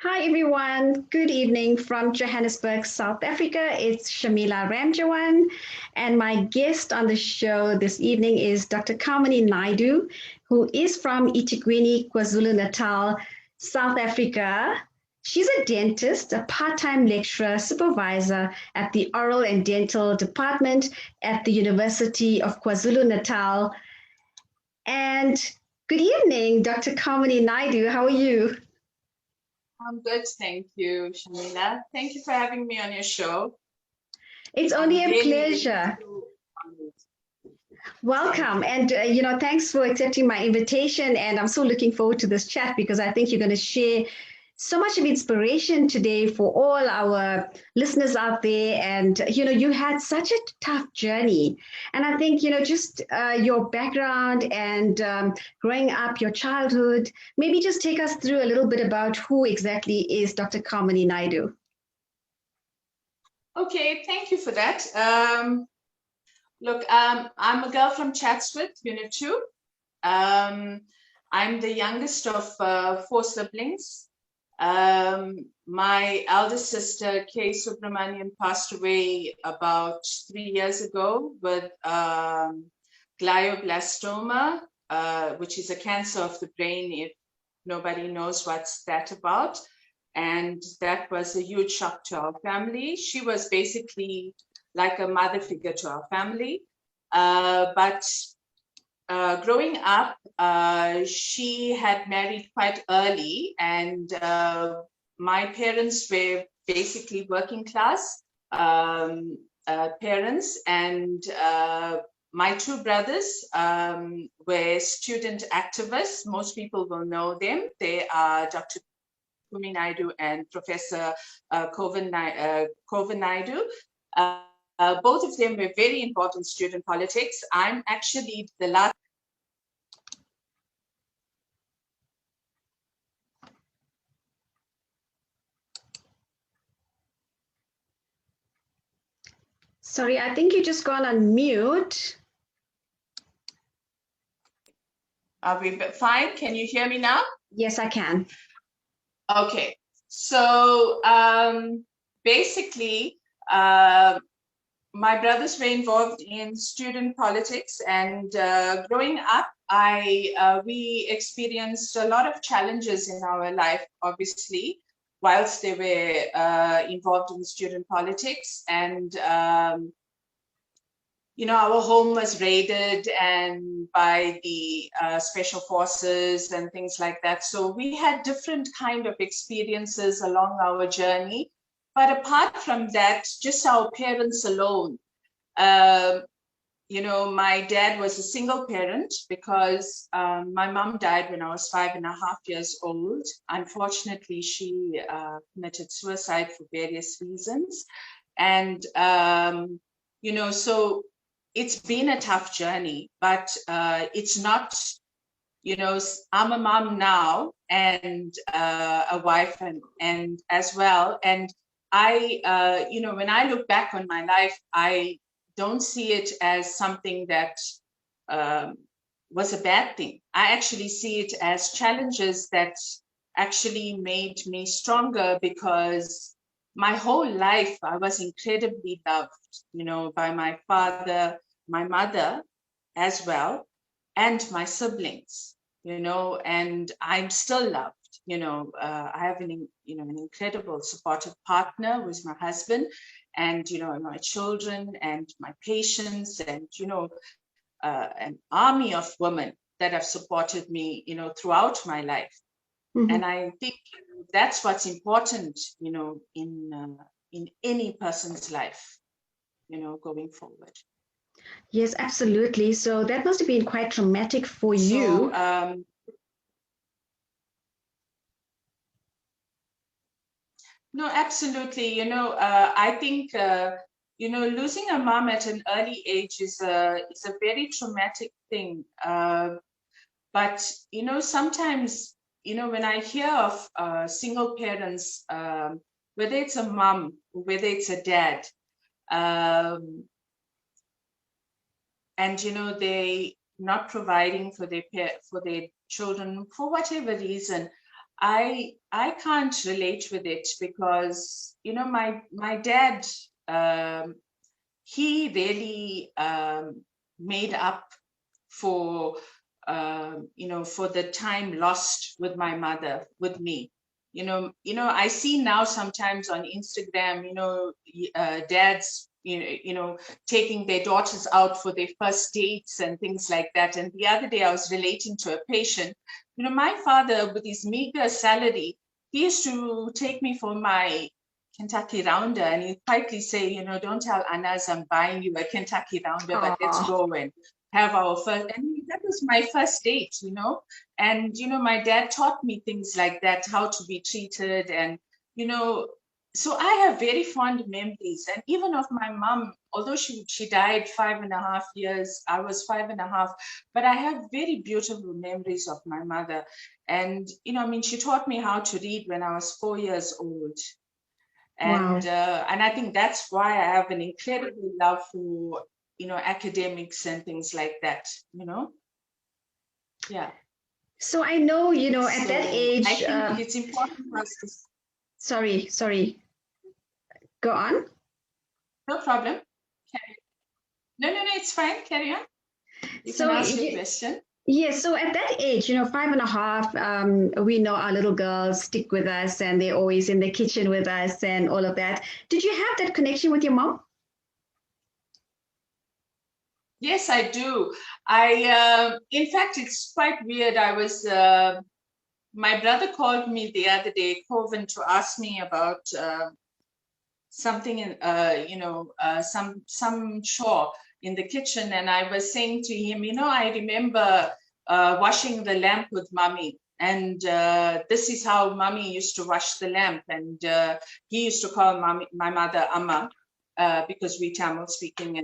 Hi everyone, good evening from Johannesburg, South Africa. It's Shamila Ramjawan, and my guest on the show this evening is Dr. Karmini Naidoo, who is from eThekwini, KwaZulu Natal, South Africa. She's a dentist, a part-time lecturer, supervisor at the Oral and Dental Department at the University of KwaZulu Natal. And good evening, Dr. Karmini Naidoo. How are you? I'm good, thank you, Shamila. Thank you for having me on your show. It's only a pleasure. Welcome. And, thanks for accepting my invitation. And I'm so looking forward to this chat because I think you're going to share so much of inspiration today for all our listeners out there. And, you had such a tough journey. And I think, just your background and growing up, your childhood, maybe just take us through a little bit about who exactly is Dr. Karmini Naidoo. Okay, thank you for that. Look, I'm a girl from Chatsworth, Unit 2. I'm the youngest of 4 siblings. My eldest sister, Kay Subramanian, passed away about 3 years ago with glioblastoma, which is a cancer of the brain, if nobody knows what's that about. And that was a huge shock to our family. She was basically like a mother figure to our family. But growing up, she had married quite early, and my parents were basically working class parents, and my 2 brothers were student activists. Most people will know them. They are Dr. Karmini Naidoo and Professor Karmini Naidoo. Both of them were very involved in student politics. I'm actually the last. Sorry, I think you just gone on mute. Are we fine? Can you hear me now? Yes, I can. Okay, so basically, my brothers were involved in student politics, and growing up, we experienced a lot of challenges in our life, obviously, whilst they were involved in student politics. And our home was raided and by the special forces and things like that. So we had different kind of experiences along our journey. But apart from that, just our parents alone. My dad was a single parent because my mom died when I was 5.5 years old. Unfortunately, she committed suicide for various reasons. And, so it's been a tough journey, but it's not, I'm a mom now and a wife and as well. And I, when I look back on my life, I don't see it as something that was a bad thing. I actually see it as challenges that actually made me stronger, because my whole life I was incredibly loved, by my father, my mother as well, and my siblings, and I'm still loved. I have an incredible supportive partner who's my husband, and my children and my patients, and an army of women that have supported me throughout my life. Mm-hmm. And I think that's what's important in any person's life going forward. Yes, absolutely. So that must have been quite traumatic for you. No, absolutely. I think losing a mom at an early age is a very traumatic thing. But sometimes when I hear of single parents, whether it's a mom, whether it's a dad, and they not providing for their children for whatever reason, I can't relate with it because, you know, my dad, he really made up for, you know, for the time lost with my mother, with me. I see now sometimes on Instagram, dads, taking their daughters out for their first dates and things like that. And the other day I was relating to a patient. My father, with his meager salary, he used to take me for my Kentucky Rounder, and he'd quietly say, don't tell Anas I'm buying you a Kentucky Rounder, but let's go and have our first. And that was my first date, And, my dad taught me things like that, how to be treated. And, so I have very fond memories. And even of my mom, although she died 5.5 years, I was 5.5, but I have very beautiful memories of my mother. And, she taught me how to read when I was 4 years old. And and I think that's why I have an incredible love for academics and things like that. Yeah. So I know at that age. I think it's important for us to. Sorry. Go on. No problem. No, it's fine. Carry on. You can ask your question. Yes, so at that age, 5.5, we know our little girls stick with us and they're always in the kitchen with us and all of that. Did you have that connection with your mom? Yes, I do. In fact, it's quite weird. My brother called me the other day, Coven, to ask me about something in, some chore in the kitchen. And I was saying to him, I remember washing the lamp with mommy. And this is how mommy used to wash the lamp. And he used to call my mother Amma because we Tamil speaking.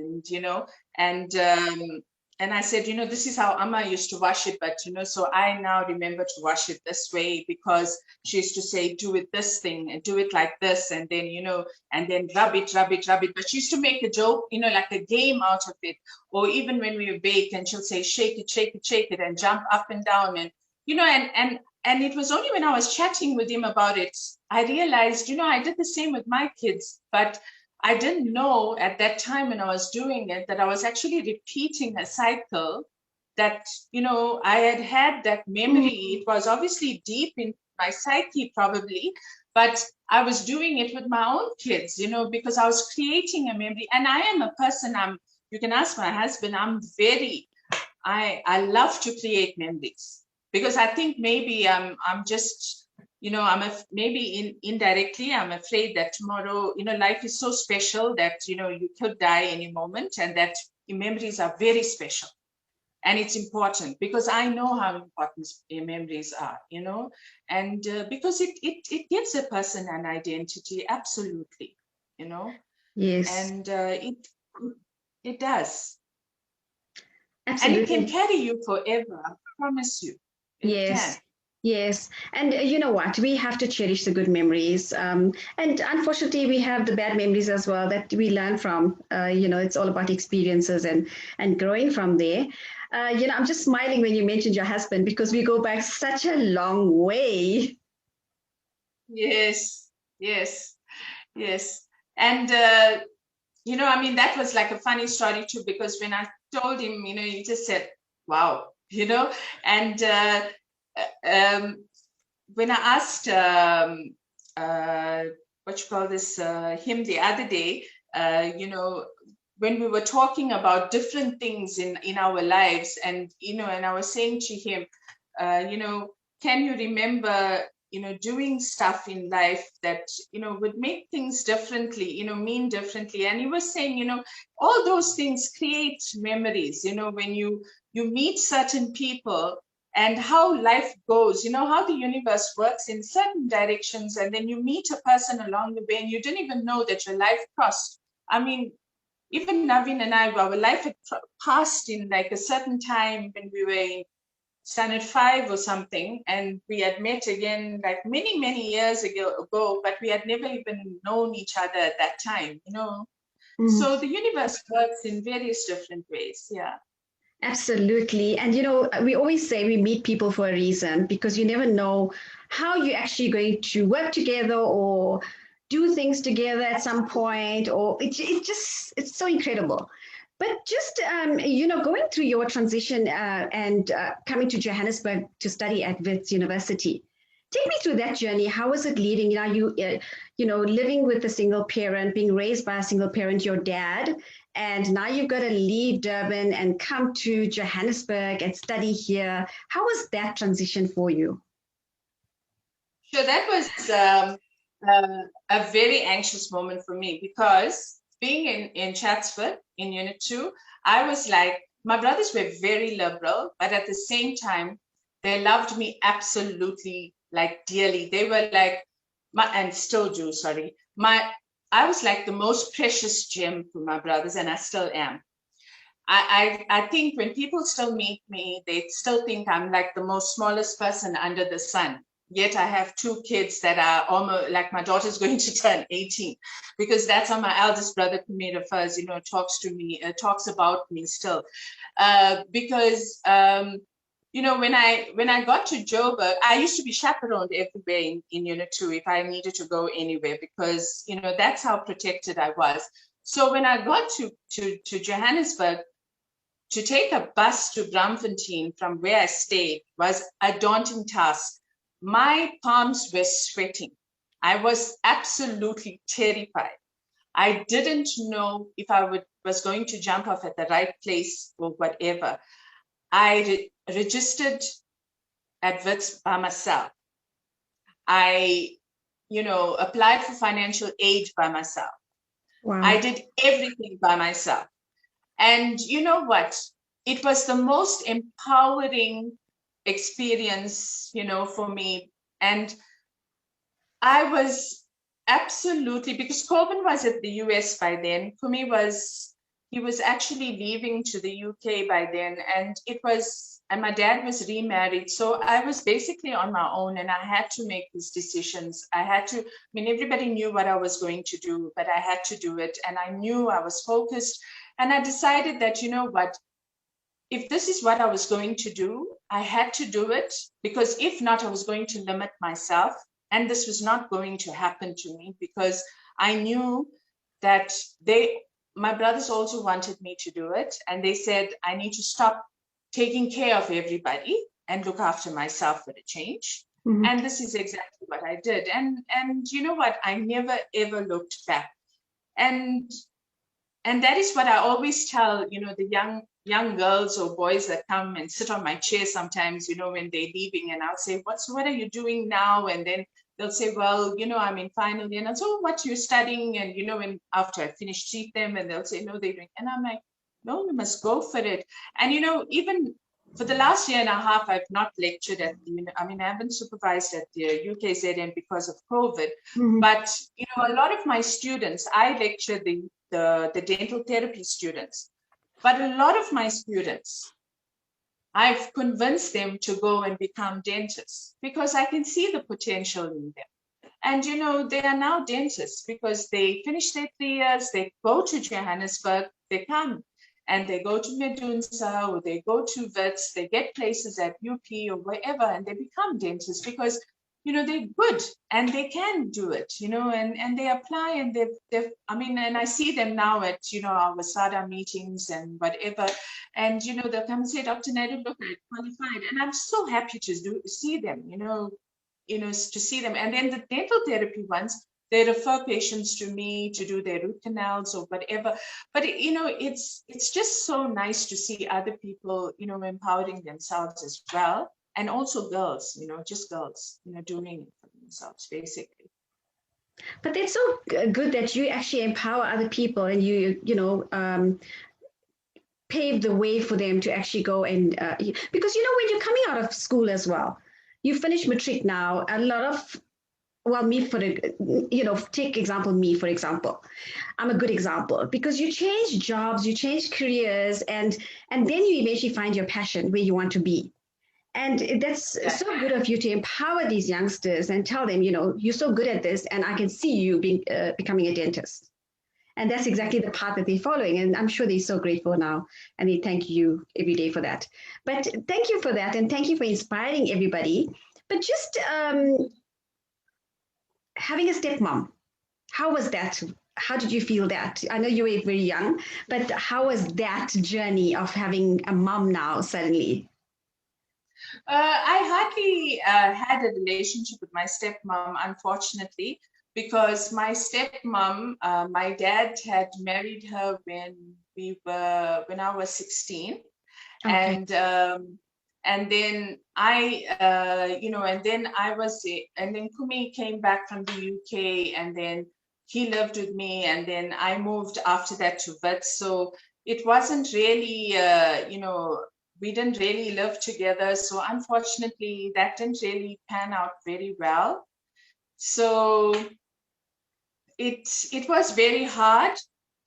And I said, this is how Amma used to wash it. But, so I now remember to wash it this way because she used to say, do it this thing and do it like this. And then, and then rub it. But she used to make a joke, like a game out of it. Or even when we bake and she'll say, shake it and jump up and down. And, and it was only when I was chatting with him about it, I realized, I did the same with my kids, but I didn't know at that time when I was doing it that I was actually repeating a cycle that, I had that memory. It was obviously deep in my psyche probably, but I was doing it with my own kids, because I was creating a memory. And I am a person, you can ask my husband, I love to create memories because I think maybe I'm just, maybe indirectly, I'm afraid that tomorrow, life is so special that, you could die any moment and that memories are very special. And it's important because I know how important memories are, and because it gives a person an identity, absolutely, Yes. And it does. Absolutely. And it can carry you forever, I promise you. It can. Yes. And you know what? We have to cherish the good memories. And unfortunately, we have the bad memories as well that we learn from. It's all about experiences and growing from there. I'm just smiling when you mentioned your husband because we go back such a long way. Yes. And, that was like a funny story too, because when I told him, he just said, wow, and when I asked, him the other day, when we were talking about different things in our lives, and, and I was saying to him, can you remember, doing stuff in life that, would make things differently, mean differently. And he was saying, all those things create memories, when you meet certain people and how life goes, how the universe works in certain directions. And then you meet a person along the way and you didn't even know that your life crossed. I mean, even Naveen and I, our life had passed in like a certain time when we were in standard 5 or something, and we had met again like many years ago, but we had never even known each other at that time, So the universe works in various different ways. Yeah. Absolutely. And we always say we meet people for a reason because you never know how you're actually going to work together or do things together at some point, or it's so incredible. But just going through your transition and coming to Johannesburg to study at Wits University, take me through that journey. How was it leading? Living with a single parent, being raised by a single parent, your dad, and now you've got to leave Durban and come to Johannesburg and study here. How was that transition for you? So that was a very anxious moment for me because being in Chatsworth in Unit 2, I was like, my brothers were very liberal, but at the same time, they loved me absolutely like dearly. They were like, and still do, sorry. I was like the most precious gem for my brothers, and I still am. I think when people still meet me, they still think I'm like the most smallest person under the sun. Yet I have two kids that are almost like my daughter's going to turn 18 because that's how my eldest brother Karmini refers, talks to me, talks about me still. Because when I got to Joburg, I used to be chaperoned everywhere in Unit 2 if I needed to go anywhere because that's how protected I was. So when I got to Johannesburg, to take a bus to Braamfontein from where I stayed was a daunting task. My palms were sweating. I was absolutely terrified. I didn't know if I was going to jump off at the right place or whatever. I registered at Wits by myself. I, applied for financial aid by myself. Wow. I did everything by myself. And you know what? It was the most empowering experience, for me. And I was absolutely, because Corbin was at the US by then. He was actually leaving to the UK by then. And my dad was remarried. So I was basically on my own and I had to make these decisions. Everybody knew what I was going to do, but I had to do it. And I knew I was focused. And I decided that, if this is what I was going to do, I had to do it because if not, I was going to limit myself. And this was not going to happen to me because I knew that my brothers also wanted me to do it. And they said, I need to stop taking care of everybody and look after myself for a change. Mm-hmm. And this is exactly what I did. And you know what? I never, ever looked back. And that is what I always tell, the young girls or boys that come and sit on my chair sometimes, when they're leaving, and I'll say, what are you doing now? And then they'll say, well, I'm in final year. And I'll say, oh, what you're studying? And, and after I finish treat them, and they'll say, no, they're doing. And I'm like, no, you must go for it. And, even for the last year and a half, I've not lectured at I haven't supervised at the UKZN because of COVID. Mm-hmm. But, a lot of my students, I lecture the dental therapy students. But a lot of my students, I've convinced them to go and become dentists because I can see the potential in them. And, they are now dentists because they finish their 3 years, they go to Johannesburg, they come and they go to Medunsa or they go to Wits, they get places at UP or wherever, and they become dentists because they're good and they can do it, and they apply and and I see them now at, our SADA meetings and whatever. And, they'll come and say, Dr. Naidoo, look, I qualified. And I'm so happy to see them, to see them. And then the dental therapy ones, they refer patients to me to do their root canals or whatever. But, it's just so nice to see other people, empowering themselves as well. And also girls, just girls, doing it for themselves, basically. But that's so good that you actually empower other people and pave the way for them to actually go and, because, when you're coming out of school as well, you finish matric now, a lot of, well, take example, me, for example, I'm a good example because you change jobs, you change careers, and then you eventually find your passion where you want to be. And that's so good of you to empower these youngsters and tell them, you're so good at this and I can see you becoming a dentist. And that's exactly the path that they're following. And I'm sure they're so grateful now. And they thank you every day for that. But thank you for that. And thank you for inspiring everybody. But just having a stepmom, how was that? How did you feel that? I know you were very young, but how was that journey of having a mom now suddenly? I hardly had a relationship with my stepmom, unfortunately, because my stepmom, my dad had married her when I was 16, Okay. and then and then Kumi came back from the UK, and then he lived with me, and then I moved after that to Wits. So it wasn't really, we didn't really live together. So unfortunately, that didn't really pan out very well. So it was very hard.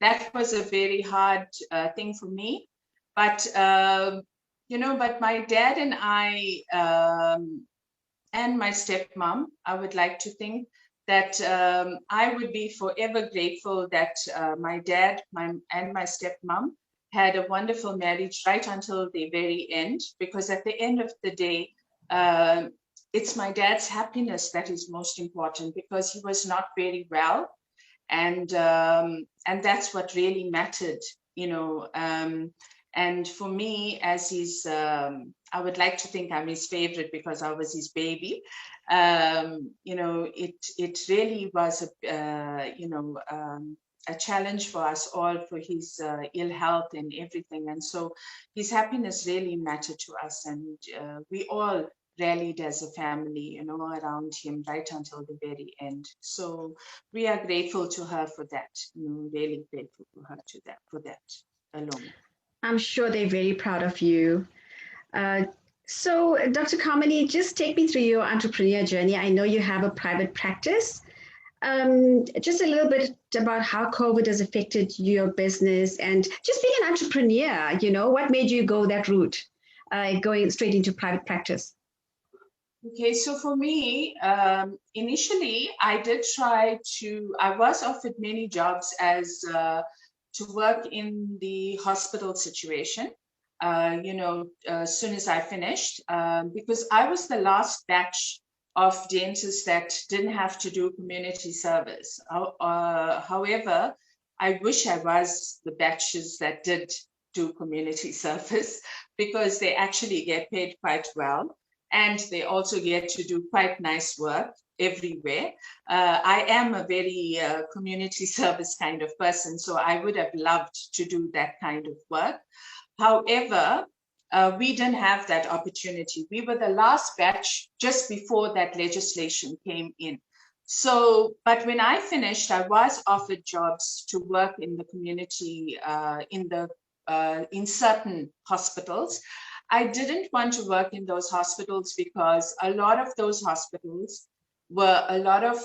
That was a very hard thing for me. But but my dad and I and my stepmom, I would like to think that I would be forever grateful that my dad and my stepmom had a wonderful marriage right until the very end, because at the end of the day, it's my dad's happiness that is most important, because he was not very well, and that's what really mattered, you know. And for me, as his, I would like to think I'm his favorite because I was his baby. It really was a challenge for us all, for his ill health and everything. And so his happiness really mattered to us, and we all rallied as a family, around him right until the very end. So we are grateful to her for that. Really grateful to her for that alone. I'm sure they're very proud of you. Uh, so, Dr. Karmini, just take me through your entrepreneur journey. I know you have a private practice. Just a little bit about how COVID has affected your business and just being an entrepreneur. What made you go that route, going straight into private practice? Okay, so for me, initially, I was offered many jobs to work in the hospital situation, as soon as I finished, because I was the last batch of dentists that didn't have to do community service. However, I wish I was the batches that did do community service, because they actually get paid quite well. And they also get to do quite nice work everywhere. I am a very community service kind of person, so I would have loved to do that kind of work. However, we didn't have that opportunity. We were the last batch just before that legislation came in. So, but when I finished, I was offered jobs to work in the community, in certain hospitals. I didn't want to work in those hospitals because a lot of those hospitals were a lot of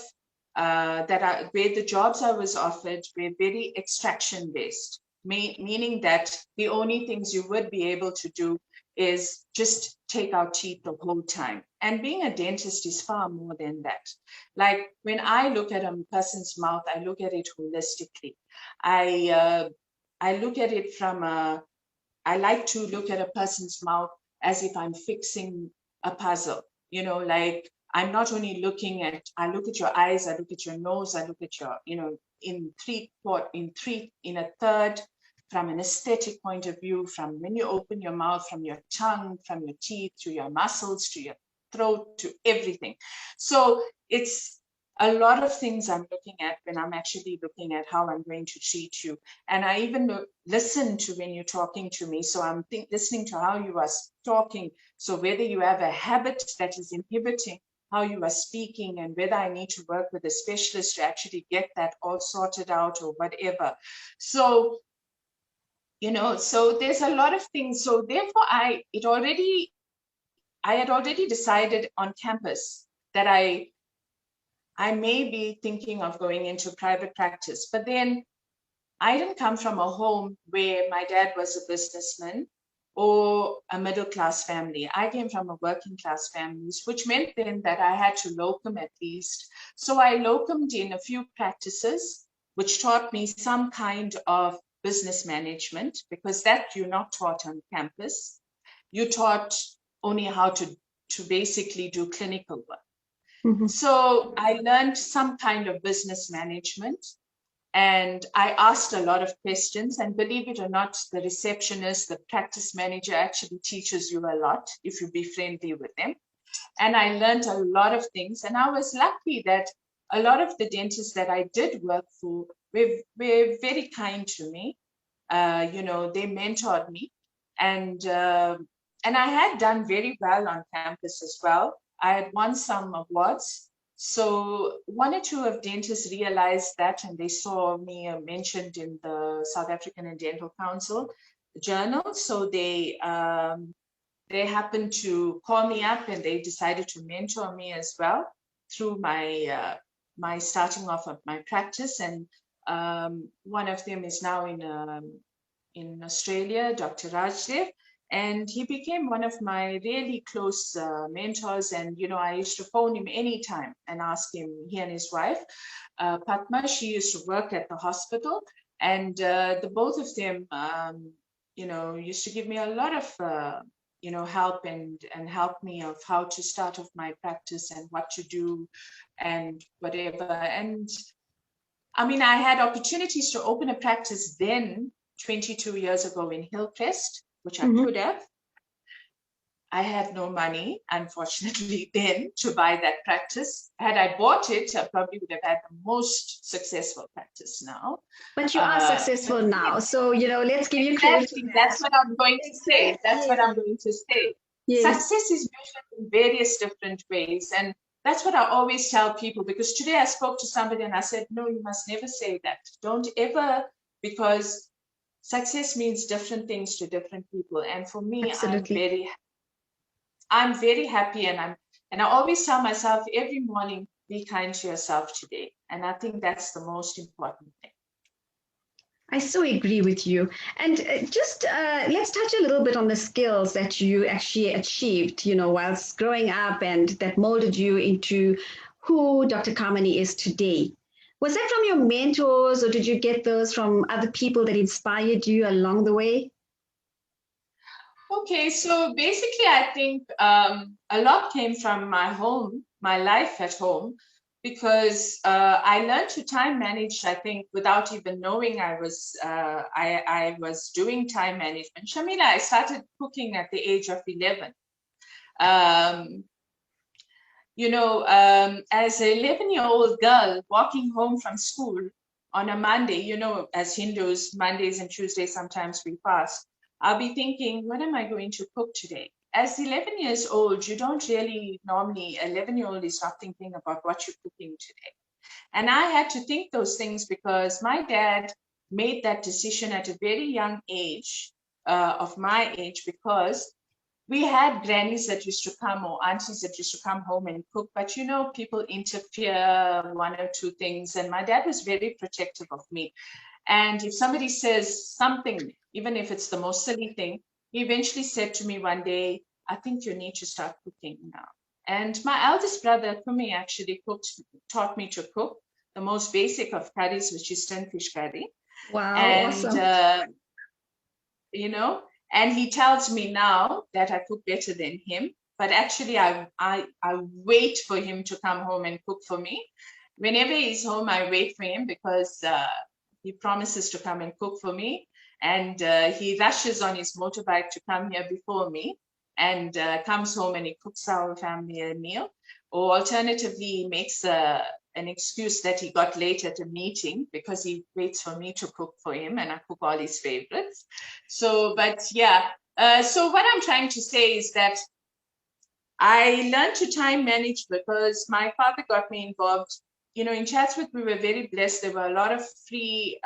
where the jobs I was offered were very extraction based, meaning that the only things you would be able to do is just take out teeth the whole time. And being a dentist is far more than that. Like when I look at a person's mouth, I look at it holistically. I look at it from I like to look at a person's mouth as if I'm fixing a puzzle, like I'm not only I look at your eyes, I look at your nose, I look at your, in a third, from an aesthetic point of view, from when you open your mouth, from your tongue, from your teeth, to your muscles, to your throat, to everything. So it's a lot of things I'm looking at when I'm actually looking at how I'm going to treat you. And I even listen to when you're talking to me. So I'm listening to how you are talking. So whether you have a habit that is inhibiting how you are speaking, and whether I need to work with a specialist to actually get that all sorted out or whatever. So, so there's a lot of things. So therefore, I had already decided on campus that I may be thinking of going into private practice. But then I didn't come from a home where my dad was a businessman or a middle-class family. I came from a working-class family, which meant then that I had to locum at least. So I locumed in a few practices which taught me some kind of business management, because that you're not taught on campus. You're taught only how to basically do clinical work. Mhm. So I learned some kind of business management, and I asked a lot of questions, and believe it or not, the receptionist, the practice manager actually teaches you a lot if you be friendly with them. And I learned a lot of things, and I was lucky that a lot of the dentists that I did work for were very kind to me. They mentored me, and I had done very well on campus as well. I had won some awards. So one or two of dentists realized that, and they saw me mentioned in the South African Dental Council journal. So they happened to call me up, and they decided to mentor me as well through my starting off of my practice. And one of them is now in Australia, Dr. Rajdev, and he became one of my really close mentors. And I used to phone him anytime and ask him. He and his wife, Padma, she used to work at the hospital, and the both of them, used to give me a lot of help and help me of how to start off my practice and what to do and whatever. And I mean, I had opportunities to open a practice then 22 years ago in Hillcrest, which I could have. I had no money, unfortunately, then to buy that practice. Had I bought it, I probably would have had the most successful practice now. But you are successful now. So, let's give you credit. Exactly. That's what I'm going to say. That's what I'm going to say. Yes. Success is measured in various different ways. And that's what I always tell people, because today I spoke to somebody and I said, no, you must never say that. Don't ever, because success means different things to different people. And for me, absolutely, I'm very happy, and I always tell myself every morning, be kind to yourself today. And I think that's the most important thing. I so agree with you. And just let's touch a little bit on the skills that you actually achieved, whilst growing up, and that molded you into who Dr. Karmini is today. Was that from your mentors, or did you get those from other people that inspired you along the way? Okay, so basically, I think a lot came from my home, my life at home, because I learned to time manage, I think, without even knowing I was doing time management. Shamila, I started cooking at the age of 11. As an 11-year-old girl walking home from school on a Monday, as Hindus, Mondays and Tuesdays, sometimes we fast. I'll be thinking, what am I going to cook today? As 11 years old, you don't really normally, 11-year-old is not thinking about what you're cooking today. And I had to think those things because my dad made that decision at a very young age, of my age, because we had grannies that used to come, or aunties that used to come home and cook, but people interfere, one or two things. And my dad was very protective of me. And if somebody says something, even if it's the most silly thing, he eventually said to me one day, I think you need to start cooking now. And my eldest brother, Kumi, actually taught me to cook the most basic of curries, which is tin fish curry. Wow, and, awesome. And he tells me now that I cook better than him. But actually, I wait for him to come home and cook for me. Whenever he's home, I wait for him because he promises to come and cook for me. And he rushes on his motorbike to come here before me, and comes home and he cooks our family a meal. Or alternatively, he makes an excuse that he got late at a meeting because he waits for me to cook for him, and I cook all his favorites. So what I'm trying to say is that I learned to time manage because my father got me involved. In Chatsworth, we were very blessed. There were a lot of free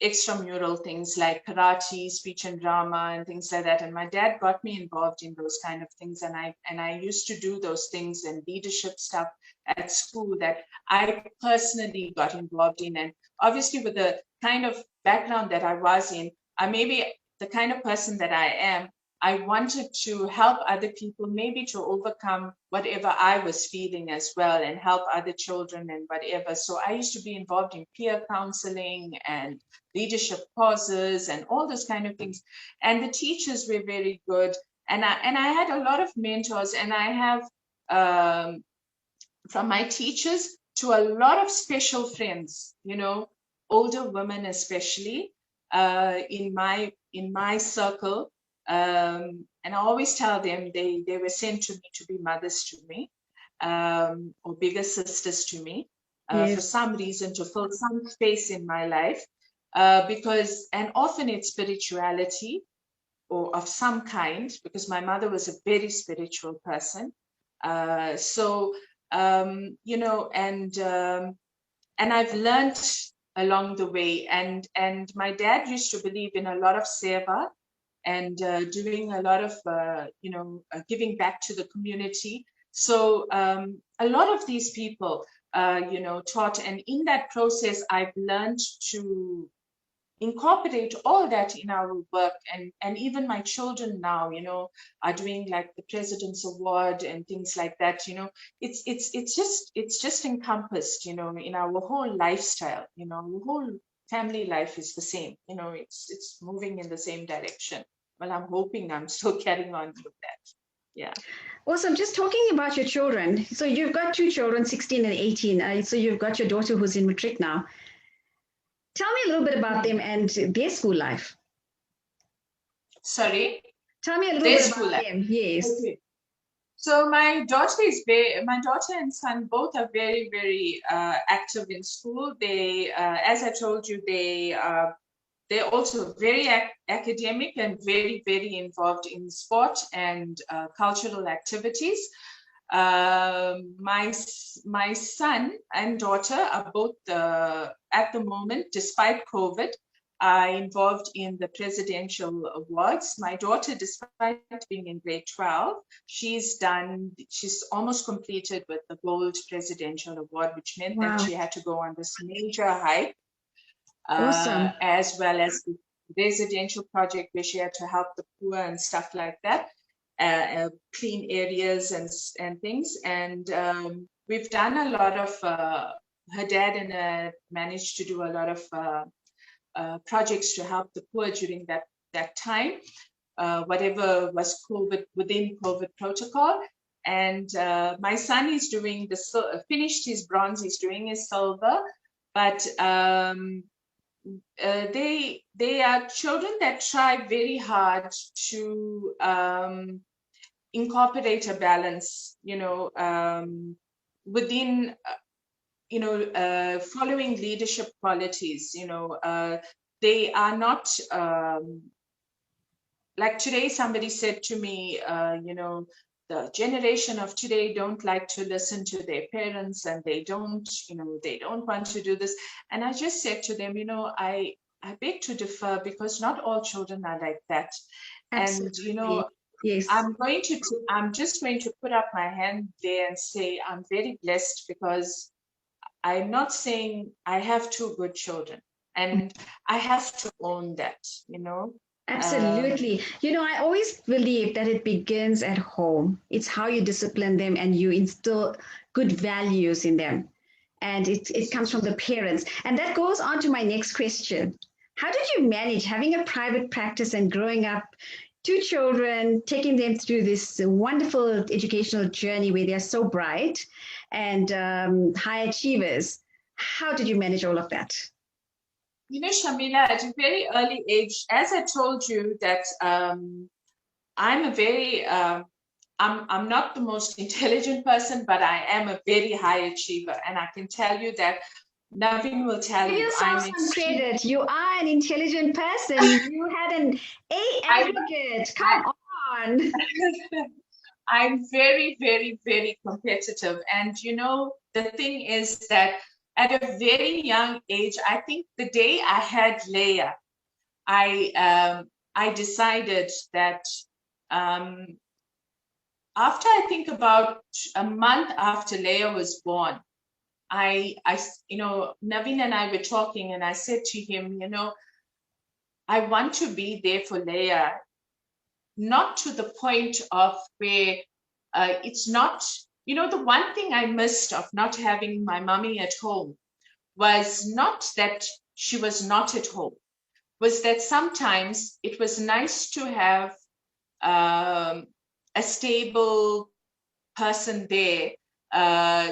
extramural things like karate, speech and drama, and things like that. And my dad got me involved in those kind of things. And I used to do those things and leadership stuff at school that I personally got involved in. And obviously, with the kind of background that I was in, I may be the kind of person that I am, I wanted to help other people, maybe to overcome whatever I was feeling as well, and help other children and whatever. So I used to be involved in peer counseling and leadership courses and all those kind of things. And the teachers were very good. And I had a lot of mentors, and I have from my teachers to a lot of special friends, older women especially, in my circle. And I always tell them they were sent to me to be mothers to me, or bigger sisters to me, for some reason, to fill some space in my life, and often it's spirituality or of some kind, because my mother was a very spiritual person. And I've learned along the way. And my dad used to believe in a lot of seva, and doing a lot of, giving back to the community. So a lot of these people, taught. And in that process, I've learned to incorporate all that in our work. And even my children now, are doing like the President's Award and things like that. It's just encompassed, in our whole lifestyle. The whole family life is the same. It's moving in the same direction. Well, I'm hoping I'm still carrying on with that. Yeah. Awesome. Just talking about your children. So you've got two children, 16 and 18. So you've got your daughter who's in matric now. Tell me a little bit about them and their school life. Sorry? Tell me a little bit about them. Yes. Okay. So my daughter and son both are very, very active in school. They, as I told you, they're also very academic and very, very involved in sport and cultural activities. My son and daughter are both, at the moment, despite COVID, are involved in the presidential awards. My daughter, despite being in grade 12, she's almost completed with the gold presidential award, which meant that she had to go on this major hike. Awesome. As well as the residential project where she had to help the poor and stuff like that, clean areas and things. And we've done a lot of, her dad and I managed to do a lot of projects to help the poor during that time, whatever was within COVID protocol. And my son is doing finished his bronze, he's doing his silver, but they are children that try very hard to incorporate a balance, within, following leadership qualities. They are not, like today somebody said to me, the generation of today don't like to listen to their parents, and they don't want to do this. And I just said to them, I beg to differ, because not all children are like that. Absolutely. And, yes. I'm just going to put up my hand there and say, I'm very blessed, because I'm not saying I have two good children, and I have to own that, Absolutely. I always believe that it begins at home. It's how you discipline them and you instill good values in them. And it comes from the parents. And that goes on to my next question. How did you manage having a private practice and growing up two children, taking them through this wonderful educational journey where they're so bright and high achievers? How did you manage all of that? Shamila, at a very early age, as I told you, that I'm a very, I'm not the most intelligent person, but I am a very high achiever. And I can tell you that Navin will tell you. Give yourself some credit. You are an intelligent person. You had an A aggregate. Come on. I'm very, very, very competitive. And, the thing is that at a very young age, I think the day I had Leia, I decided that after, I think about a month after Leia was born, Navin and I were talking, and I said to him, I want to be there for Leia not to the point of where it's not, the one thing I missed of not having my mommy at home was not that she was not at home, was that sometimes it was nice to have a stable person there,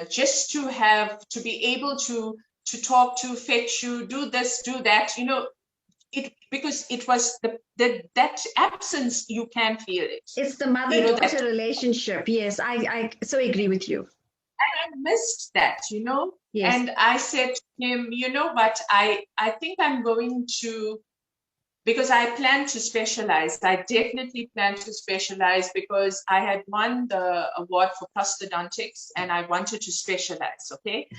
just to be able to talk to, fetch you, do this, do that, because it was that absence, you can feel it. It's the mother-daughter relationship. Yes, I so agree with you. And I missed that, Yes. And I said to him, you know what, I think I'm going to, because I plan to specialize. I definitely plan to specialize because I had won the award for prosthodontics and I wanted to specialize, okay?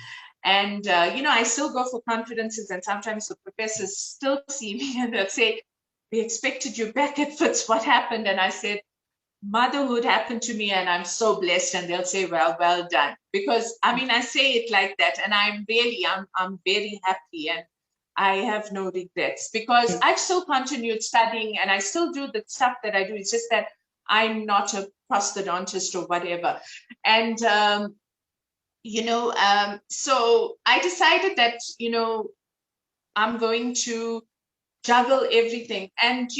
And, I still go for conferences and sometimes the professors still see me and they'll say, we expected you back at Fitz, what happened? And I said, motherhood happened to me and I'm so blessed. And they'll say, well done. Because, I say it like that and I'm very happy and I have no regrets because I've still continued studying and I still do the stuff that I do. It's just that I'm not a prosthodontist or whatever. And, so I decided that, I'm going to juggle everything. And,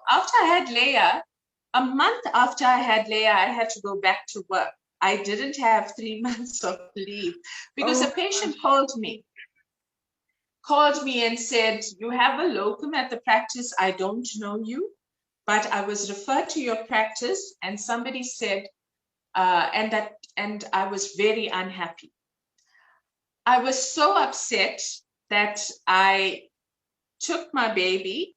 after I had Leah, a month after I had Leah, I had to go back to work. I didn't have 3 months of leave because a patient called me and said, you have a locum at the practice. I don't know you, but I was referred to your practice and somebody said, and I was very unhappy. I was so upset that I took my baby.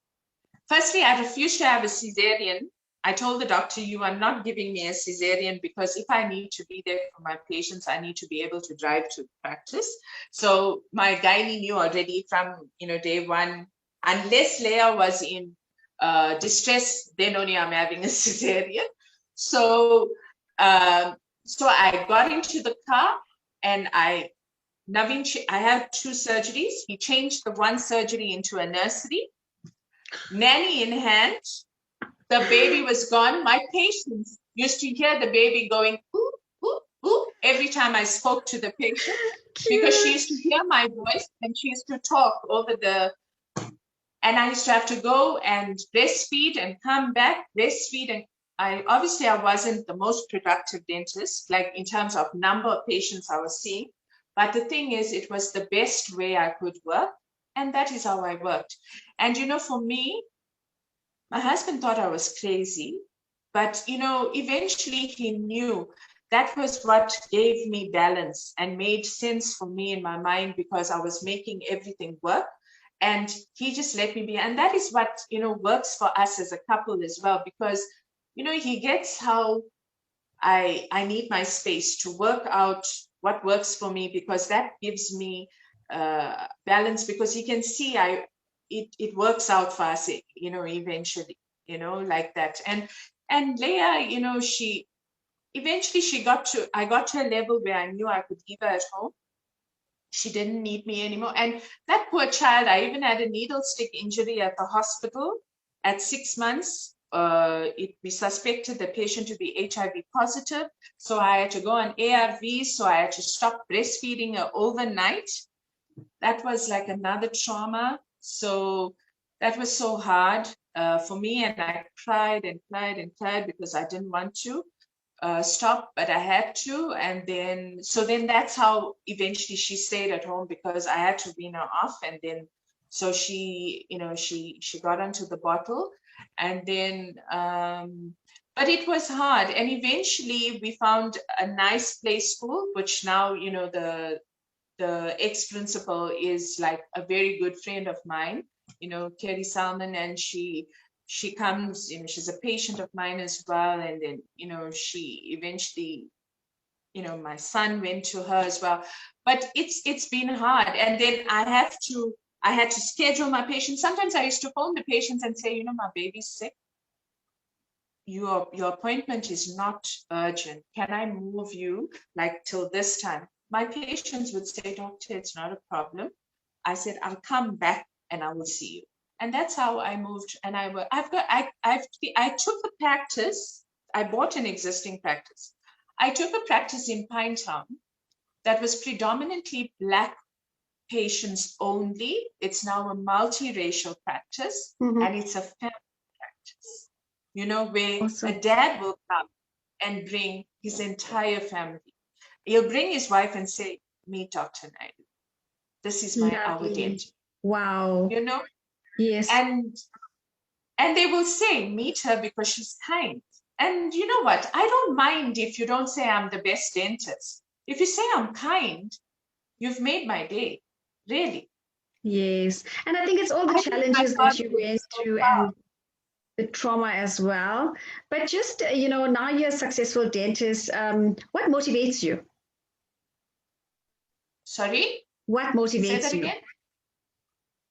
Firstly, I refused to have a cesarean. I told the doctor, you are not giving me a cesarean because if I need to be there for my patients, I need to be able to drive to practice. So my gynae knew already from day one, unless Leah was in distress, then only I'm having a cesarean. So I got into the car and Naveen, I had 2 surgeries. He changed the one surgery into a nursery. Nanny in hand, the baby was gone. My patients used to hear the baby going, ooh, ooh, ooh, every time I spoke to the patient. Cute. Because she used to hear my voice and she used to talk over and I used to have to go and breastfeed and come back, breastfeed. And I wasn't the most productive dentist, like in terms of number of patients I was seeing. But the thing is, it was the best way I could work. And that is how I worked. And, for me, my husband thought I was crazy, but, eventually he knew that was what gave me balance and made sense for me in my mind because I was making everything work. And he just let me be. And that is what, works for us as a couple as well, because, he gets how I need my space to work out what works for me, because that gives me balance, because he can see it works out for us, eventually, like that. And Leah, she I got to a level where I knew I could leave her at home. She didn't need me anymore. And that poor child, I even had a needle stick injury at the hospital at 6 months. We suspected the patient to be HIV positive. So I had to go on ARVs. So I had to stop breastfeeding her overnight. That was like another trauma. So that was so hard for me. And I cried and cried and cried because I didn't want to stop, but I had to. And then that's how eventually she stayed at home, because I had to wean her off. And then, so she got onto the bottle. And then, but it was hard. And eventually we found a nice play school, which now, the ex-principal is like a very good friend of mine, Kerry Salmon, and she comes, she's a patient of mine as well. And then, she eventually, my son went to her as well. But it's been hard. And then I had to schedule my patients. Sometimes I used to phone the patients and say, my baby's sick. Your appointment is not urgent. Can I move you like till this time? My patients would say, doctor, it's not a problem. I said, I'll come back and I will see you. And that's how I moved. And I took a practice. I bought an existing practice. I took a practice in Pinetown that was predominantly Black patients only. It's now a multiracial practice, and it's a family practice, where Awesome. a dad will come and bring his entire family. He'll bring his wife and say, meet Dr. Naidoo. This is our dentist. Wow. Yes. And they will say, meet her because she's kind. And you know what? I don't mind if you don't say I'm the best dentist. If you say I'm kind, you've made my day, really. Yes. And I think it's all the challenges that you went through and the trauma as well. But just, now you're a successful dentist. What motivates you? Sorry? What motivates Say that you? again?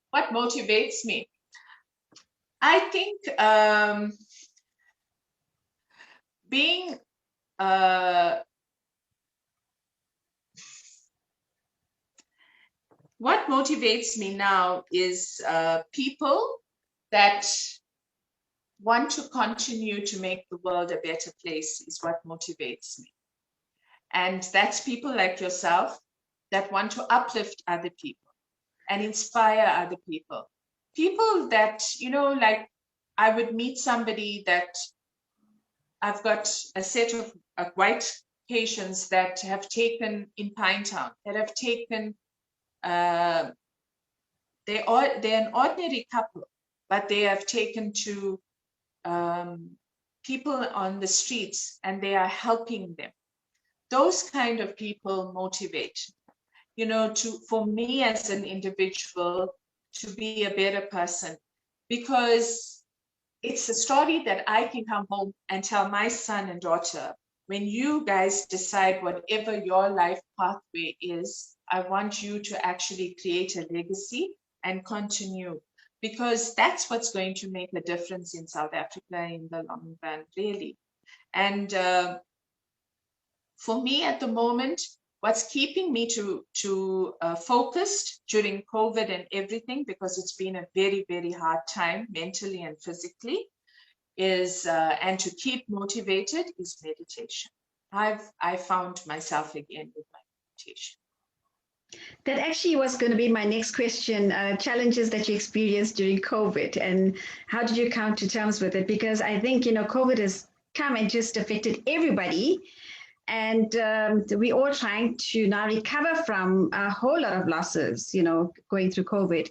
What motivates me? I think being what motivates me now is people that want to continue to make the world a better place is what motivates me. And that's people like yourself that want to uplift other people and inspire other people. People that, like I would meet somebody that I've got a set of white patients that have taken in Pinetown, that have taken, they're an ordinary couple, but they have taken to people on the streets and they are helping them. Those kind of people motivate, for me as an individual to be a better person, because it's a story that I can come home and tell my son and daughter, when you guys decide whatever your life pathway is, I want you to actually create a legacy and continue, because that's what's going to make a difference in South Africa in the long run, really. And for me at the moment, what's keeping me focused during COVID and everything, because it's been a very, very hard time mentally and physically, is and to keep motivated is meditation. I found myself again with my meditation. That actually was going to be my next question, challenges that you experienced during COVID and how did you come to terms with it? Because I think, COVID has come and just affected everybody. And we're all trying to now recover from a whole lot of losses, going through COVID.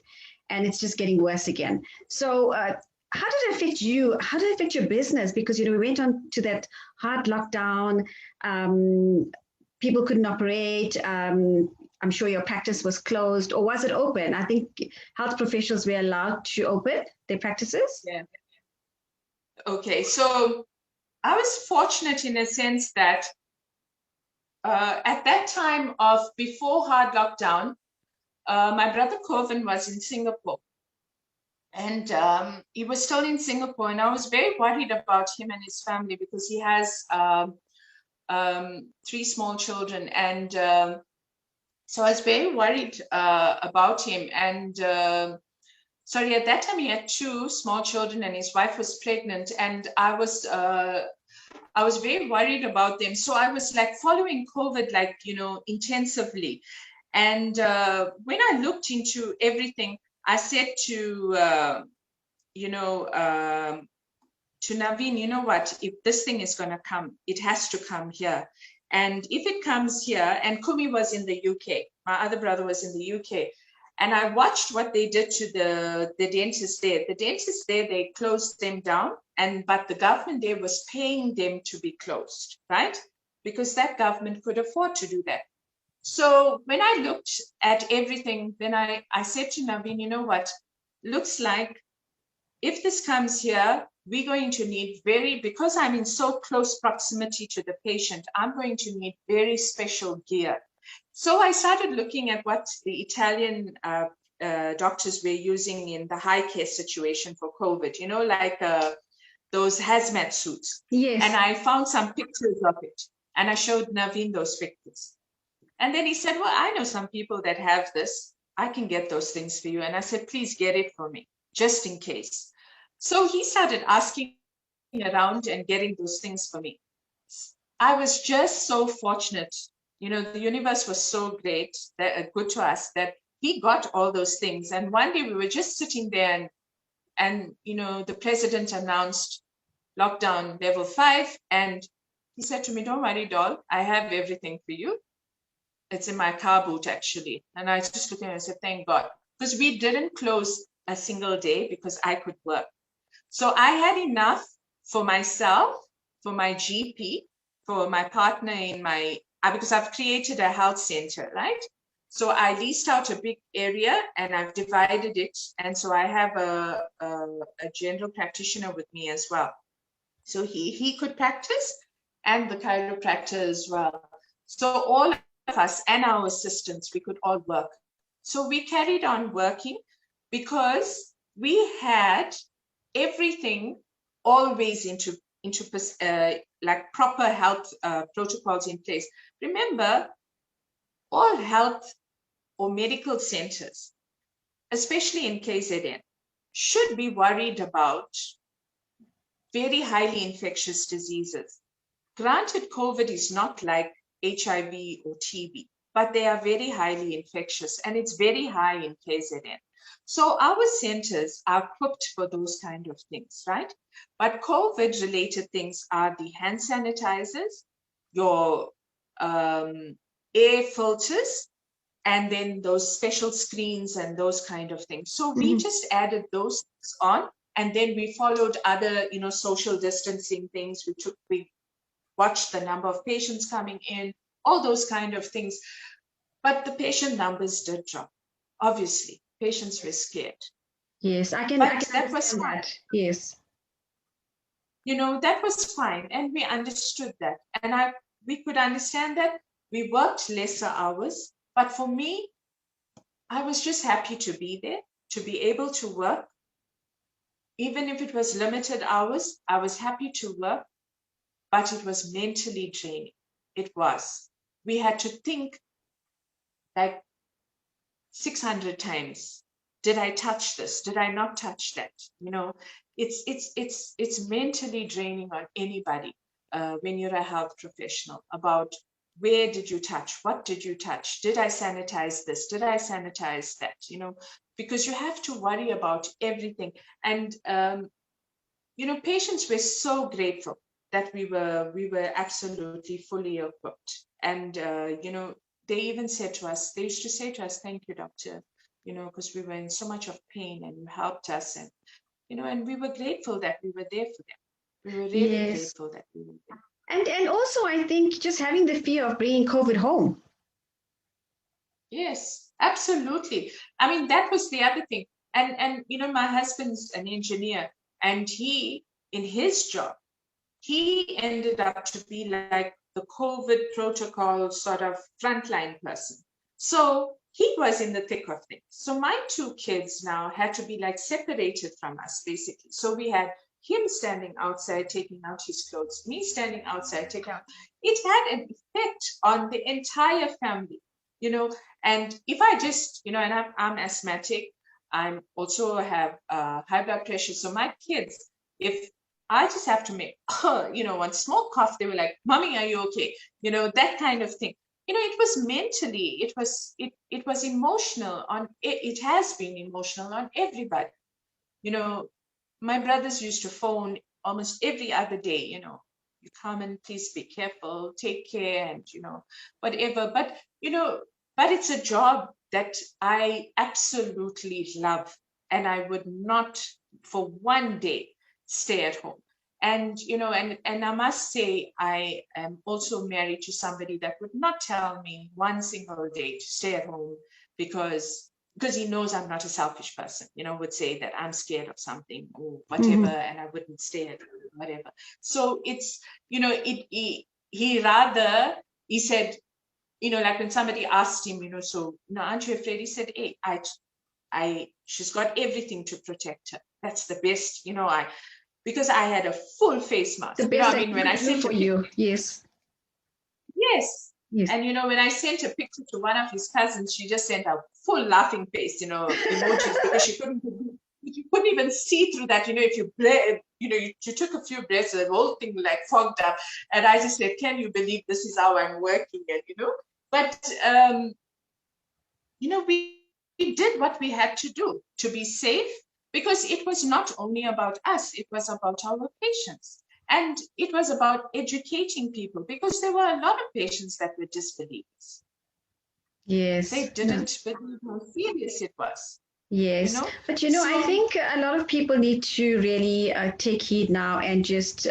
And it's just getting worse again. So how did it affect you? How did it affect your business? Because, we went on to that hard lockdown. People couldn't operate. I'm sure your practice was closed, or was it open? I think health professionals were allowed to open their practices. Yeah. Okay, so I was fortunate in a sense that at that time of before hard lockdown, my brother Corvin was in Singapore. And he was still in Singapore, and I was very worried about him and his family because he has 3 small children. And so I was very worried about him. And sorry, at that time he had 2 small children and his wife was pregnant. And I was very worried about them. So I was like following COVID, like, intensively. And when I looked into everything, I said to Naveen, you know what, if this thing is going to come, it has to come here. And if it comes here, and Kumi was in the UK, my other brother was in the UK, and I watched what they did to the dentist there. The dentist there, they closed them down, but the government there was paying them to be closed, right? Because that government could afford to do that. So when I looked at everything, then I said to Naveen, you know what, looks like if this comes here, we're going to need because I'm in so close proximity to the patient, I'm going to need very special gear. So I started looking at what the Italian doctors were using in the high care situation for COVID, like those hazmat suits. Yes. And I found some pictures of it, and I showed Naveen those pictures. And then he said, well, I know some people that have this. I can get those things for you. And I said, please get it for me. just in case. So he started asking around and getting those things for me. I was just so fortunate. You know, the universe was so great, that good to us, that he got all those things. And one day we were just sitting there, and you know, the president announced lockdown level 5, and he said to me, "Don't worry, doll, I have everything for you. It's in my car boot, actually." And I just looked at him and said, "Thank God," because we didn't close a single day because I could work. So I had enough for myself, for my GP, for my partner in my, because I've created a health center, right? So I leased out a big area and I've divided it. And so I have a general practitioner with me as well. So he could practice, and the chiropractor as well. So all of us and our assistants, we could all work. So we carried on working because we had everything always into like proper health protocols in place. Remember, all health or medical centers, especially in KZN, should be worried about very highly infectious diseases. Granted, COVID is not like HIV or TB, but they are very highly infectious, and it's very high in KZN. So our centers are equipped for those kind of things, right? But COVID-related things are the hand sanitizers, your air filters, and then those special screens and those kind of things. So we just added those things on, and then we followed other, you know, social distancing things. We watched the number of patients coming in, all those kind of things. But the patient numbers did drop. Obviously, patients were scared. Yes, I can that was understand fine. that. Yes. You know, that was fine. And we understood that. And we could understand that. We worked lesser hours. But for me, I was just happy to be there, to be able to work. Even if it was limited hours, I was happy to work, but it was mentally draining. It was. We had to think like 600 times. Did I touch this? Did I not touch that? You know, it's mentally draining on anybody when you're a health professional about where did you touch? What did you touch? Did I sanitize this? Did I sanitize that? You know, because you have to worry about everything. And you know, patients were so grateful that we were absolutely fully equipped. And you know, they even said to us, they used to say to us, "Thank you, doctor," you know, because we were in so much of pain and you helped us. And you know, and we were grateful that we were there for them. We were really Yes. grateful that we were there. And also, I think just having the fear of bringing COVID home. Yes, absolutely. I mean, that was the other thing. And you know, my husband's an engineer, and he, in his job, he ended up to be like the COVID protocol sort of frontline person. So he was in the thick of things. So my 2 kids now had to be like separated from us, basically. So we had him standing outside, taking out his clothes, me standing outside, taking out. It had an effect on the entire family, you know. And if I just, you know, and I'm asthmatic, I'm also have high blood pressure. So my kids, if I just have to make, you know, one small cough, they were like, "Mommy, are you okay?" You know, that kind of thing. You know, it was mentally, it was emotional on, it has been emotional on everybody. You know, my brothers used to phone almost every other day, you know, "You come and please be careful, take care," and, you know, whatever. But, you know, but it's a job that I absolutely love. And I would not for one day stay at home. And, you know, and I must say, I am also married to somebody that would not tell me one single day to stay at home because he knows I'm not a selfish person, you know, would say that I'm scared of something or whatever, and I wouldn't stay at home, whatever. So it's, you know, he said, you know, like when somebody asked him, you know, "So, you know, aren't you afraid?" He said, "Hey, she's got everything to protect her. That's the best, you know, because I had a full face mask. The You know, best I I mean, when could I do sent for a picture, you. Yes. yes. Yes. And, you know, when I sent a picture to one of his cousins, she just sent a full laughing face, you know, emojis, because she couldn't believe. you couldn't even see through that. If you took a few breaths, the whole thing like fogged up. And I just said, can you believe this is how I'm working? And, but, we did what we had to do to be safe, because it was not only about us, it was about our patients. And it was about educating people, because there were a lot of patients that were disbelievers. Yes. They didn't believe how serious it was. Yes. But, I think a lot of people need to really take heed now and just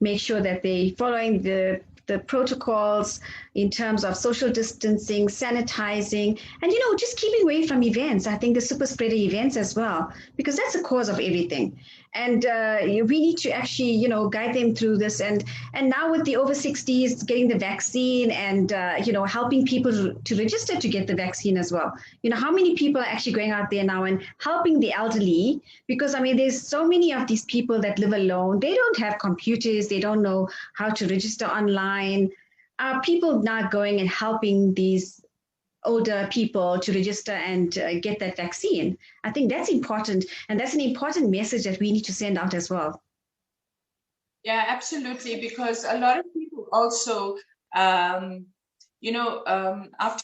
make sure that they're following the protocols in terms of social distancing, sanitizing, and, just keeping away from events. I think the super spreader events as well, because that's the cause of everything. And we need to actually, guide them through this. And now with the over 60s getting the vaccine and, helping people to register to get the vaccine as well. How many people are actually going out there now and helping the elderly? Because, there's so many of these people that live alone. They don't have computers. They don't know how to register online. Are people not going and helping these older people to register and get that vaccine? I think that's important. And that's an important message that we need to send out as well. Yeah, absolutely. Because a lot of people also, after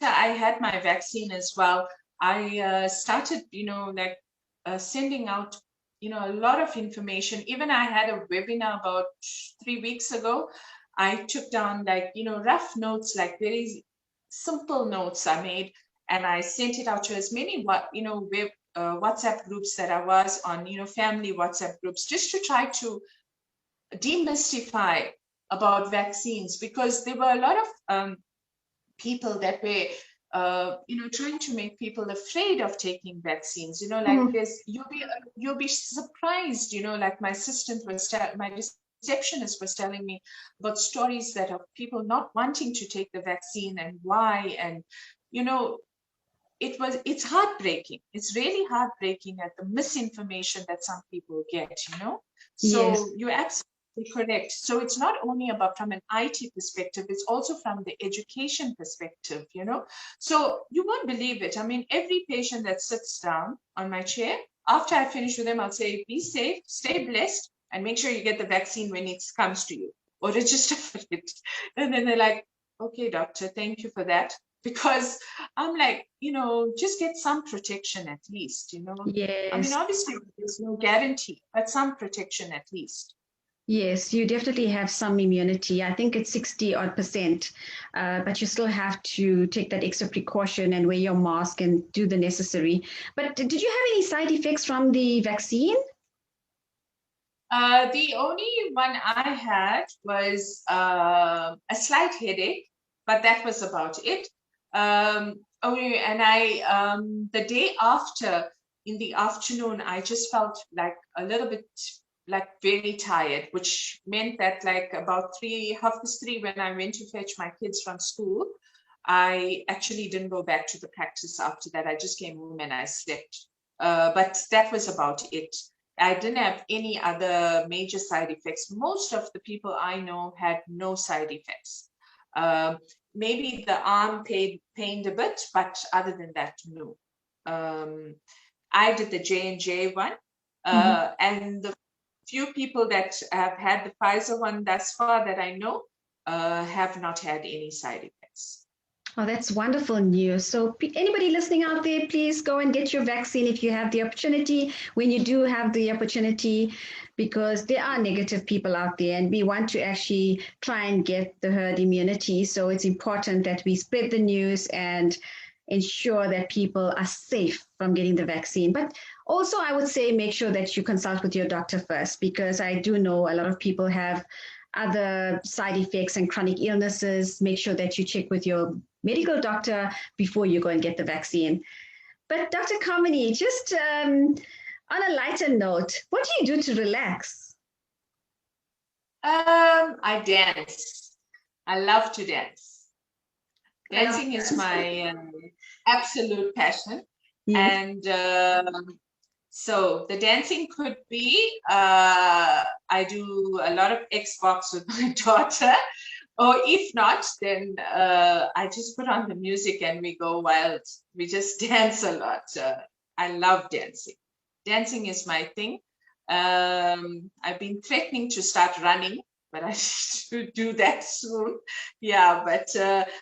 I had my vaccine as well, I started, sending out, a lot of information. Even I had a webinar about 3 weeks ago. I took down rough notes, like very simple notes I made, and I sent it out to as many WhatsApp groups that I was on, family WhatsApp groups, just to try to demystify about vaccines, because there were a lot of people that were trying to make people afraid of taking vaccines. You'll be surprised. Like my assistant my receptionist was telling me about stories that of people not wanting to take the vaccine and why. And it's heartbreaking. It's really heartbreaking at the misinformation that some people get. So Yes. you're absolutely correct. So it's not only about from an IT perspective, it's also from the education perspective, So you won't believe it. Every patient that sits down on my chair, after I finish with them, I'll say, be safe, stay blessed, and make sure you get the vaccine when it comes to you, or register for it. And then they're like, okay, doctor, thank you for that. Because I'm like, just get some protection at least, Yes. Obviously there's no guarantee, but some protection at least. Yes, you definitely have some immunity. I think it's 60 odd %, but you still have to take that extra precaution and wear your mask and do the necessary. But did you have any side effects from the vaccine? The only one I had was a slight headache, but that was about it. The day after, in the afternoon, I just felt like a little bit like very tired, which meant that like about 3:30 when I went to fetch my kids from school, I actually didn't go back to the practice after that. I just came home and I slept. But that was about it. I didn't have any other major side effects. Most of the people I know had no side effects. Maybe the arm pained a bit, but other than that, no. I did the J&J one, and the few people that have had the Pfizer one thus far that I know have not had any side effects. Oh, that's wonderful news. So anybody listening out there, please go and get your vaccine if you have the opportunity, when you do have the opportunity, because there are negative people out there and we want to actually try and get the herd immunity. So it's important that we spread the news and ensure that people are safe from getting the vaccine. But also, I would say make sure that you consult with your doctor first, because I do know a lot of people have other side effects and chronic illnesses. Make sure that you check with your medical doctor before you go and get the vaccine. But Dr. Karmini, just on a lighter note, what do you do to relax? I dance. I love to dance. Dancing is my absolute passion. Yes. And so the dancing could be, I do a lot of Xbox with my daughter, or if not, then I just put on the music and we go wild. We just dance a lot. I love dancing. Dancing is my thing. I've been threatening to start running, but I should do that soon. Yeah, but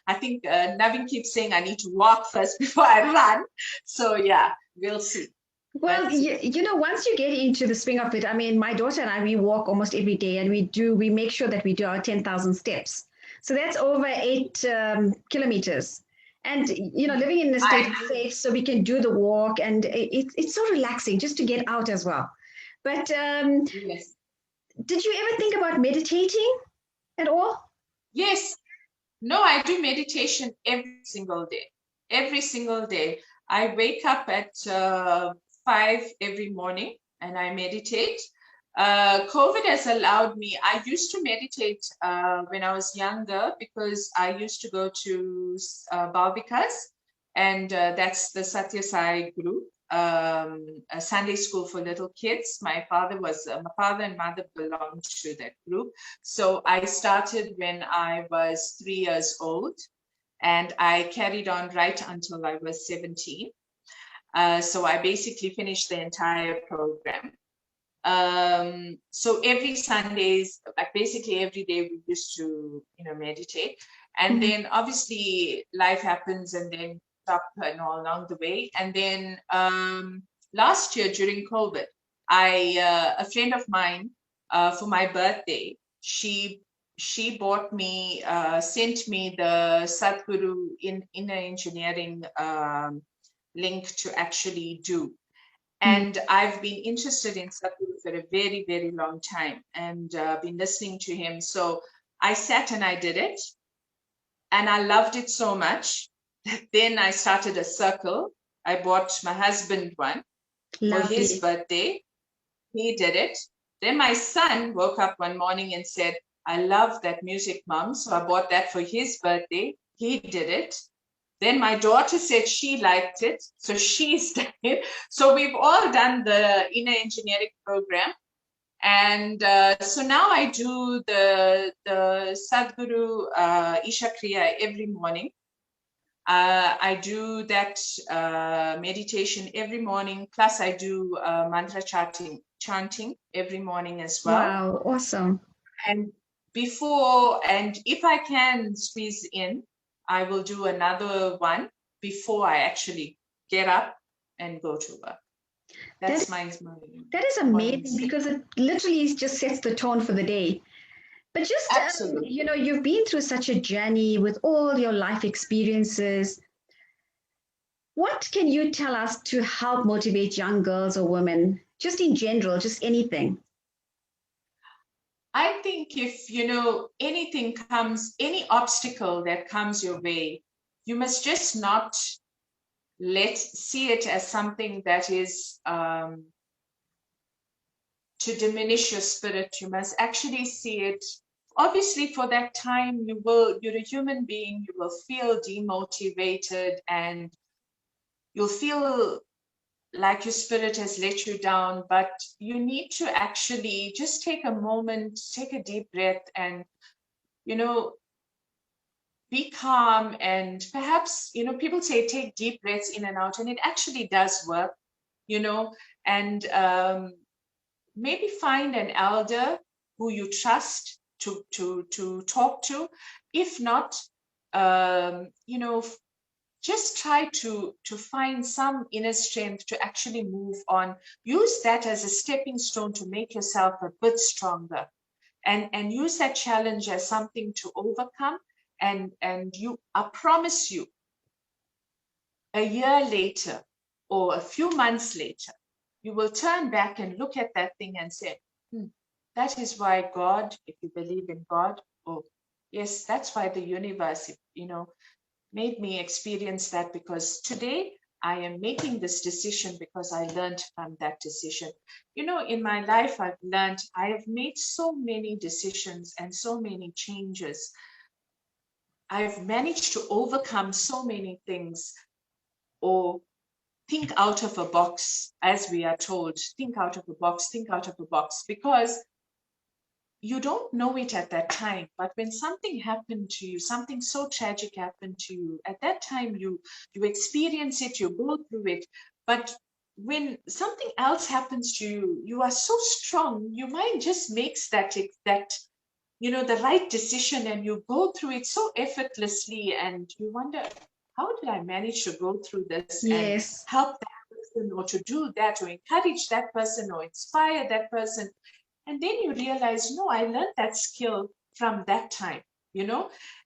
I think Navin keeps saying I need to walk first before I run. So yeah, we'll see. Well, you know, once you get into the swing of it, I mean, my daughter and I, we walk almost every day, and we make sure that we do our 10,000 steps. So that's over 8 kilometers. And, you know, living in the state is safe, so we can do the walk, and it's so relaxing just to get out as well. But yes. Did you ever think about meditating at all? Yes. No, I do meditation every single day. Every single day. I wake up at 5 every morning and I meditate. COVID has allowed me, I used to meditate when I was younger because I used to go to Balbikas, and that's the Satya Sai group, a Sunday school for little kids. My father and mother belonged to that group. So I started when I was 3 years old, and I carried on right until I was 17. So I basically finished the entire program. So every Sundays, like basically every day, we used to, meditate. And then obviously life happens, and then stop and all along the way. And then last year during COVID, a friend of mine, for my birthday, she bought me, sent me the Sadhguru inner engineering link to actually do. And I've been interested in Sadhguru for a very, very long time, and been listening to him. So I sat and I did it, and I loved it so much. Then I started a circle. I bought my husband one for his birthday. He did it. Then my son woke up one morning and said, I love that music, Mom. So I bought that for his birthday. He did it. Then my daughter said she liked it, so she's done it. So we've all done the inner engineering program. And so now I do the Sadhguru Isha Kriya every morning. I do that meditation every morning. Plus I do mantra chanting every morning as well. Wow, awesome. And if I can squeeze in, I will do another one before I actually get up and go to work. That is amazing, because it literally just sets the tone for the day. But just, you've been through such a journey with all your life experiences. What can you tell us to help motivate young girls or women, just in general, just anything? I think if, any obstacle that comes your way, you must just not see it as something that is to diminish your spirit. You must actually see it. Obviously, for that time, you're a human being, you will feel demotivated, and you'll feel like your spirit has let you down, but you need to actually just take a moment, take a deep breath, and, be calm. And perhaps, people say take deep breaths in and out, and it actually does work, and maybe find an elder who you trust to talk to. If not, just try to find some inner strength to actually move on. Use that as a stepping stone to make yourself a bit stronger, and use that challenge as something to overcome. And I promise you, a year later or a few months later, you will turn back and look at that thing and say, that is why God, if you believe in God, yes, that's why the universe, made me experience that, because today I am making this decision because I learned from that decision. In my life, I have made so many decisions and so many changes. I've managed to overcome so many things, or think out of a box, as we are told, think out of a box, because you don't know it at that time. But when something happened to you, something so tragic happened to you, at that time you experience it, you go through it. But when something else happens to you, you are so strong. Your mind just makes that the right decision, and you go through it so effortlessly, and you wonder, how did I manage to go through this and Yes. help that person, or to do that, or encourage that person, or inspire that person? And then you realize, no, I learned that skill from that time,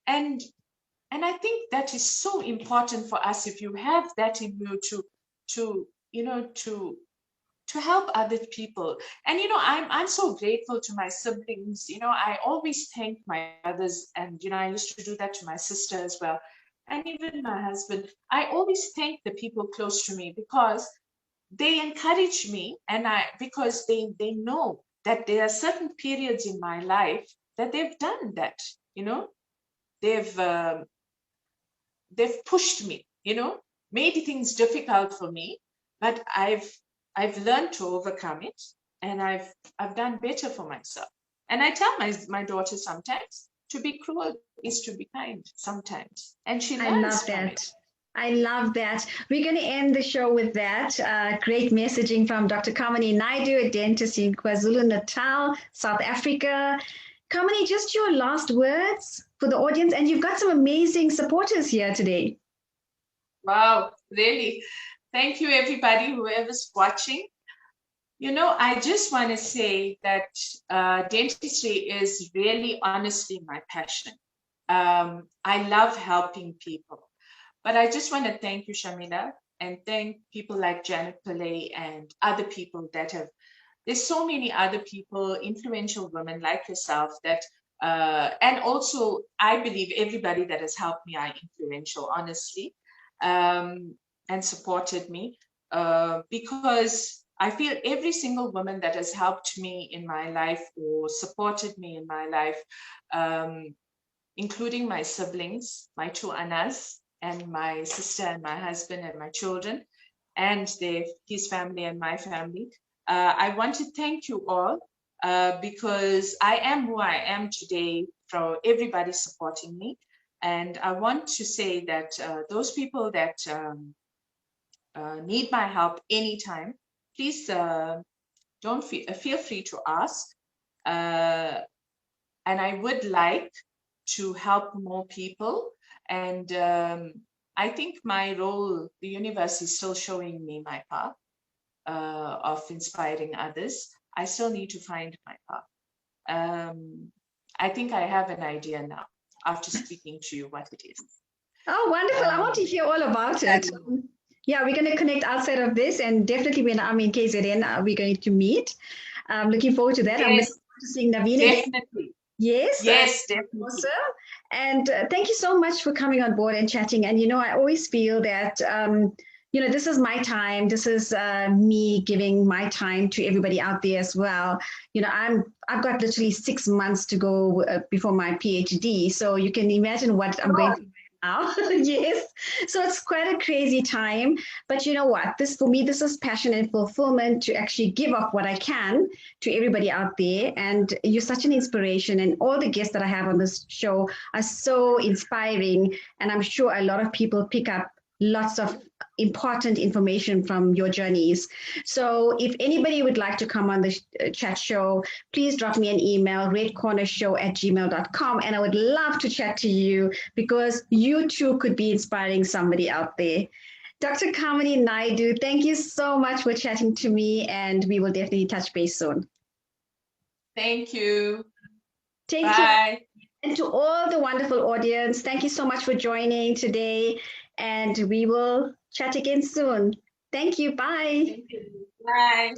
and I think that is so important for us, if you have that in you, to to help other people. And I'm so grateful to my siblings. I always thank my brothers, and I used to do that to my sister as well, and even my husband. I always thank the people close to me, because they encourage me, and because they know that there are certain periods in my life that they've done that. They've they've pushed me, made things difficult for me, but I've learned to overcome it, and I've done better for myself. And I tell my daughter sometimes, to be cruel is to be kind sometimes, and she I learns love from that. it. I love that. We're going to end the show with that. Great messaging from Dr. Karmini Naidoo, a dentist in KwaZulu Natal, South Africa. Karmini, just your last words for the audience. And you've got some amazing supporters here today. Wow, really. Thank you, everybody, whoever's watching. I just want to say that dentistry is really, honestly, my passion. I love helping people. But I just want to thank you, Shamila, and thank people like Janet Pillay and other people that have. There's so many other people, influential women like yourself, that, and also I believe everybody that has helped me are influential, honestly, and supported me, because I feel every single woman that has helped me in my life or supported me in my life, including my siblings, my two Annas, and my sister and my husband and my children, and his family and my family. I want to thank you all, because I am who I am today from everybody supporting me. And I want to say that those people that need my help anytime, please don't feel free to ask. And I would like to help more people. And I think my role, the universe is still showing me my path of inspiring others. I still need to find my path. I think I have an idea now, after speaking to you, what it is. Oh, wonderful. I want to hear all about it. Yeah, we're going to connect outside of this, and definitely when I'm in KZN, we're going to meet. I'm looking forward to that. Yes, I'm looking forward to seeing Naveen again. definitely. Yes, Yes, definitely. awesome. And thank you so much for coming on board and chatting. And, I always feel that, this is my time. This is me giving my time to everybody out there as well. I've got literally 6 months to go before my PhD. So you can imagine what I'm going through now. Yes. So it's quite a crazy time. But you know what? For me, this is passion and fulfillment to actually give up what I can to everybody out there. And you're such an inspiration. And all the guests that I have on this show are so inspiring. And I'm sure a lot of people pick up lots of important information from your journeys. So if anybody would like to come on the chat show, please drop me an email, redcornershow@gmail.com. And I would love to chat to you, because you too could be inspiring somebody out there. Dr. Karmini Naidoo, thank you so much for chatting to me, and we will definitely touch base soon. Thank you. Take Bye. care. And to all the wonderful audience, thank you so much for joining today, and we will chat again soon. Thank you. Bye. Thank you. Bye.